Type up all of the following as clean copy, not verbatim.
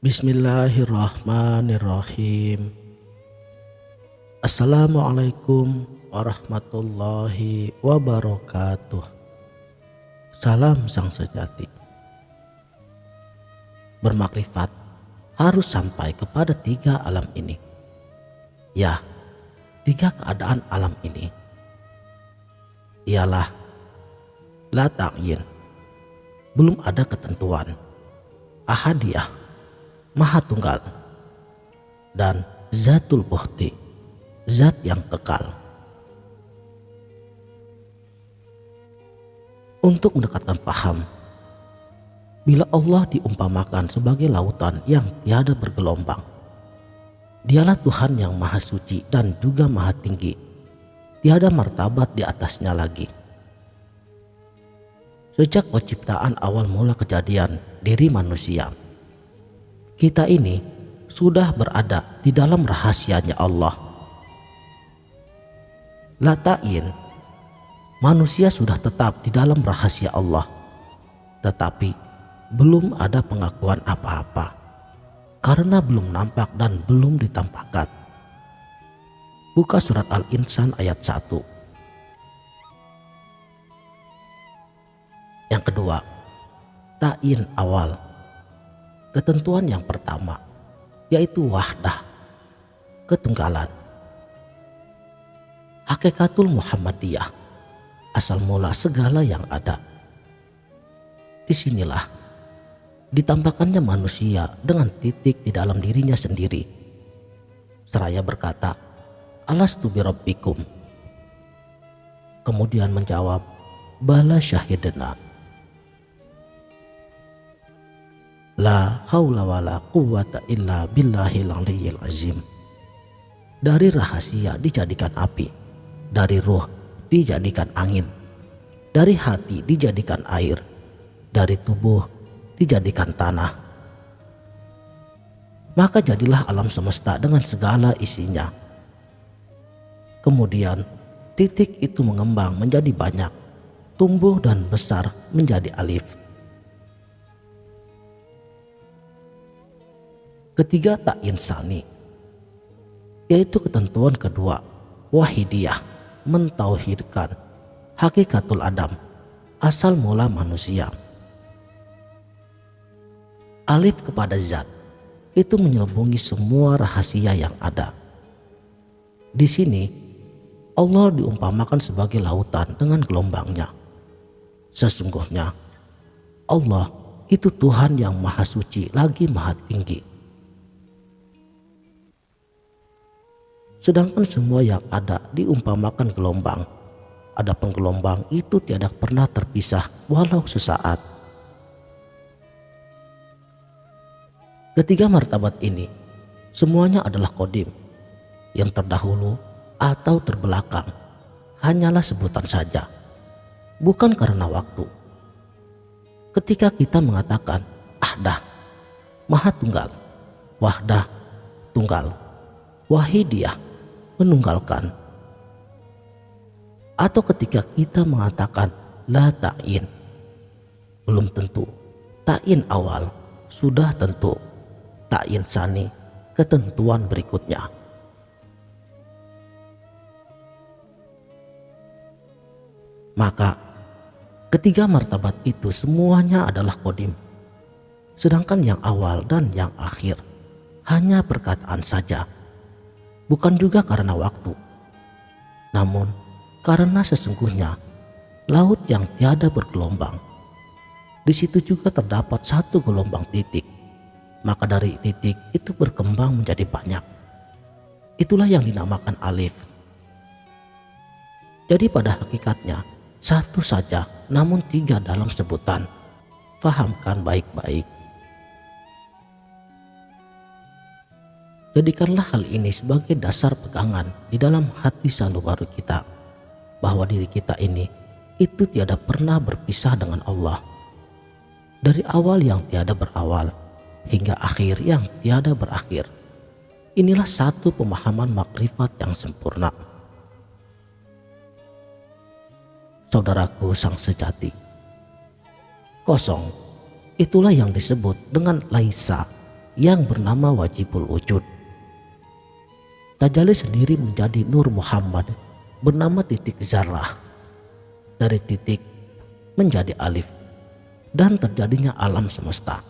Bismillahirrahmanirrahim. Assalamualaikum warahmatullahi wabarakatuh. Salam sang sejati. Bermakrifat harus sampai kepada tiga alam ini. Ya, tiga keadaan alam ini ialah la ta'yin, belum ada ketentuan, ahadiyah, maha tunggal, dan zatul buhti, zat yang kekal. Untuk mendekatkan paham, bila Allah diumpamakan sebagai lautan yang tiada bergelombang, Dialah Tuhan yang maha suci dan juga maha tinggi, tiada martabat di atasnya lagi. Sejak penciptaan awal mula kejadian diri manusia, kita ini sudah berada di dalam rahasianya Allah. La ta'in, manusia sudah tetap di dalam rahasia Allah, tetapi belum ada pengakuan apa-apa karena belum nampak dan belum ditampakkan. Buka surat Al-Insan ayat 1. Yang kedua, ta'in awal. Ketentuan yang pertama yaitu wahdah, ketunggalan. Hakikatul Muhammadiyah, asal mula segala yang ada. Disinilah ditambahkannya manusia dengan titik di dalam dirinya sendiri, seraya berkata, alastu birabbikum. Kemudian menjawab, bala syahidna. La haula wala quwwata illa billahil aliyyil azim. Dari rahasia dijadikan api, dari ruh dijadikan angin, dari hati dijadikan air, dari tubuh dijadikan tanah. Maka jadilah alam semesta dengan segala isinya. Kemudian titik itu mengembang menjadi banyak, tumbuh dan besar menjadi alif. Ketiga, tak insani, yaitu ketentuan kedua, wahidiyah, mentauhidkan hakikatul adam, asal mula manusia. Alif kepada zat, itu menyelubungi semua rahasia yang ada. Di sini Allah diumpamakan sebagai lautan dengan gelombangnya. Sesungguhnya Allah itu Tuhan yang maha suci lagi maha tinggi. Sedangkan semua yang ada diumpamakan gelombang. Adapun gelombang itu tiada pernah terpisah walau sesaat. Ketiga martabat ini semuanya adalah kodim, yang terdahulu atau terbelakang hanyalah sebutan saja, bukan karena waktu. Ketika kita mengatakan ahdah, maha tunggal, wahdah, tunggal, wahidiyah, menunggalkan, atau ketika kita mengatakan la ta'in, belum tentu ta'in awal, sudah tentu ta'in sani, ketentuan berikutnya. Maka ketiga martabat itu semuanya adalah kodim, sedangkan yang awal dan yang akhir hanya perkataan saja, bukan juga karena waktu, namun karena sesungguhnya laut yang tiada bergelombang, di situ juga terdapat satu gelombang titik, maka dari titik itu berkembang menjadi banyak. Itulah yang dinamakan alif. Jadi pada hakikatnya satu saja, namun tiga dalam sebutan. Fahamkan baik-baik. Jadikanlah hal ini sebagai dasar pegangan di dalam hati sanubari kita, bahwa diri kita ini itu tiada pernah berpisah dengan Allah. Dari awal yang tiada berawal hingga akhir yang tiada berakhir. Inilah satu pemahaman makrifat yang sempurna. Saudaraku sang sejati, kosong itulah yang disebut dengan laisa, yang bernama Wajibul Wujud. Tajalli sendiri menjadi Nur Muhammad bernama titik zarah. Dari titik menjadi alif dan terjadinya alam semesta.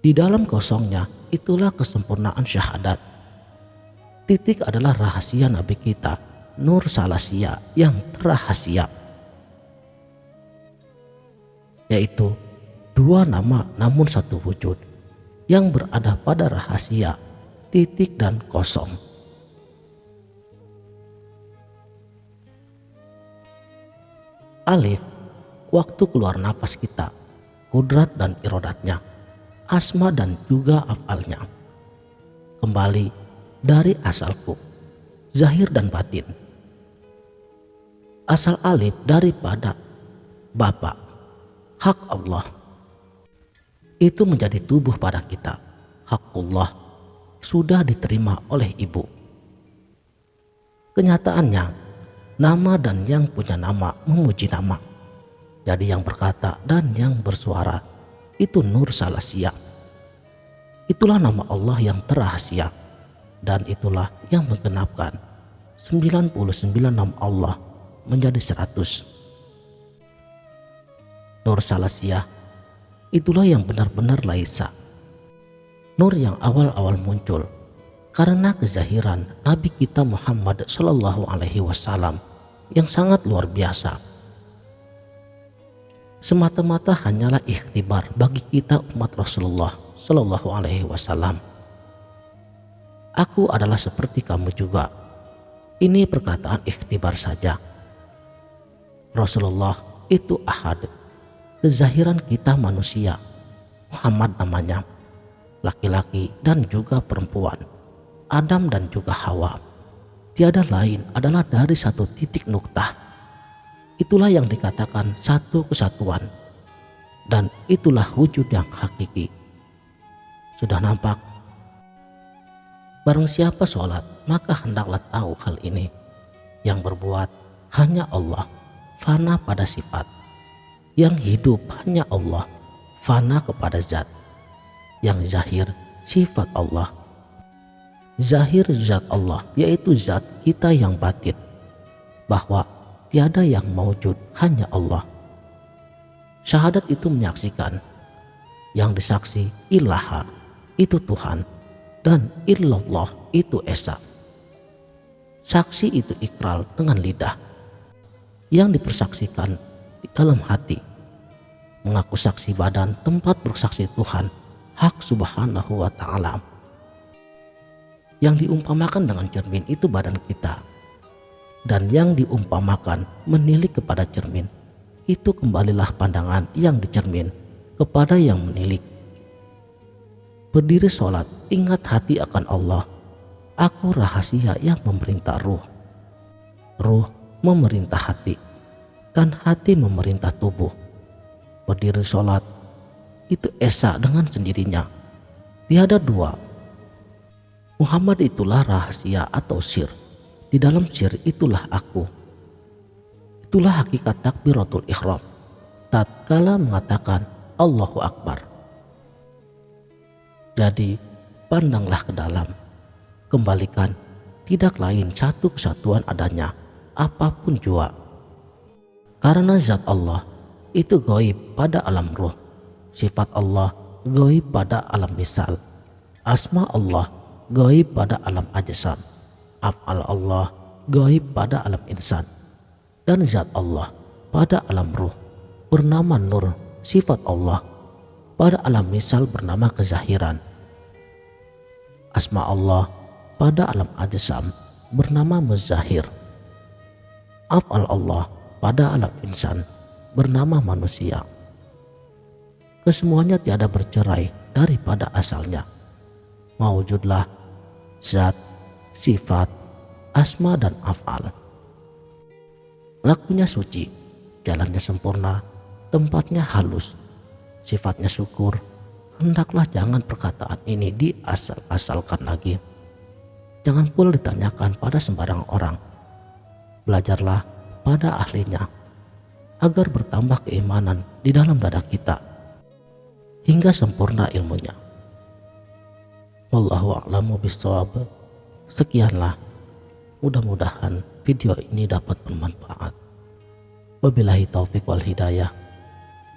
Di dalam kosongnya itulah kesempurnaan syahadat. Titik adalah rahasia Nabi kita, Nur Salasia yang terahasia, yaitu dua nama namun satu wujud yang berada pada rahasia, titik dan kosong. Alif, waktu keluar napas kita, kudrat dan irodatnya, asma dan juga af'alnya. Kembali dari asalku, zahir dan batin. Asal alif daripada Bapa, hak Allah. Itu menjadi tubuh pada kita, hakullah, sudah diterima oleh ibu. Kenyataannya, nama dan yang punya nama memuji nama. Jadi yang berkata dan yang bersuara itu Nur Salasia. Itulah nama Allah yang terahasia, dan itulah yang menggenapkan 99 nama Allah menjadi 100. Nur Salasia itulah yang benar-benar laisa. Nur yang awal-awal muncul karena kezahiran Nabi kita Muhammad Sallallahu Alaihi Wasallam yang sangat luar biasa. Semata-mata hanyalah ikhtibar bagi kita umat Rasulullah Sallallahu Alaihi Wasallam. Aku adalah seperti kamu juga. Ini perkataan ikhtibar saja. Rasulullah itu ahad, kezahiran kita manusia. Muhammad namanya, laki-laki dan juga perempuan, Adam dan juga Hawa. Tiada lain adalah dari satu titik nuktah. Itulah yang dikatakan satu kesatuan, dan itulah wujud yang hakiki. Sudah nampak? Barang siapa sholat, maka hendaklah tahu hal ini. Yang berbuat hanya Allah, fana pada sifat. Yang hidup hanya Allah, fana kepada zat. Yang zahir sifat Allah. Zahir zat Allah, yaitu zat kita yang batin, bahwa tiada yang maujud hanya Allah. Syahadat itu menyaksikan, yang disaksi ilaha itu Tuhan, dan illallah itu esa. Saksi itu ikrar dengan lidah, yang dipersaksikan di dalam hati. Mengaku saksi badan tempat bersaksi Tuhan, hak subhanahu wa ta'ala. Yang diumpamakan dengan cermin itu badan kita, dan yang diumpamakan menilik kepada cermin itu kembalilah pandangan yang dicermin kepada yang menilik. Berdiri sholat, ingat hati akan Allah. Aku rahasia yang memerintah ruh. Ruh memerintah hati, dan hati memerintah tubuh. Berdiri sholat itu esa dengan sendirinya, tiada dua. Muhammad itulah rahasia atau sir. Di dalam sir itulah aku. Itulah hakikat takbiratul ihram tatkala mengatakan Allahu Akbar. Jadi pandanglah ke dalam, kembalikan, tidak lain satu kesatuan adanya, apapun jua. Karena zat Allah itu gaib pada alam ruh, sifat Allah gaib pada alam misal, asma Allah gaib pada alam ajsam, af'al Allah gaib pada alam insan, dan zat Allah pada alam ruh bernama Nur, sifat Allah pada alam misal bernama kezahiran, asma Allah pada alam ajsam bernama muzahir, af'al Allah pada alam insan bernama manusia. Kesemuanya tiada bercerai daripada asalnya. Maujudlah zat, sifat, asma dan af'al. Lakunya suci, jalannya sempurna, tempatnya halus, sifatnya syukur. Hendaklah jangan perkataan ini diasal-asalkan lagi. Jangan pula ditanyakan pada sembarang orang. Belajarlah pada ahlinya, agar bertambah keimanan di dalam dada kita. hingga sempurna ilmunya. Wallahu a'lamu bishawab. Sekianlah, mudah-mudahan video ini dapat bermanfaat. Wabillahi taufik wal hidayah.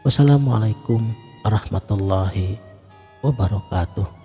Wassalamualaikum warahmatullahi wabarakatuh.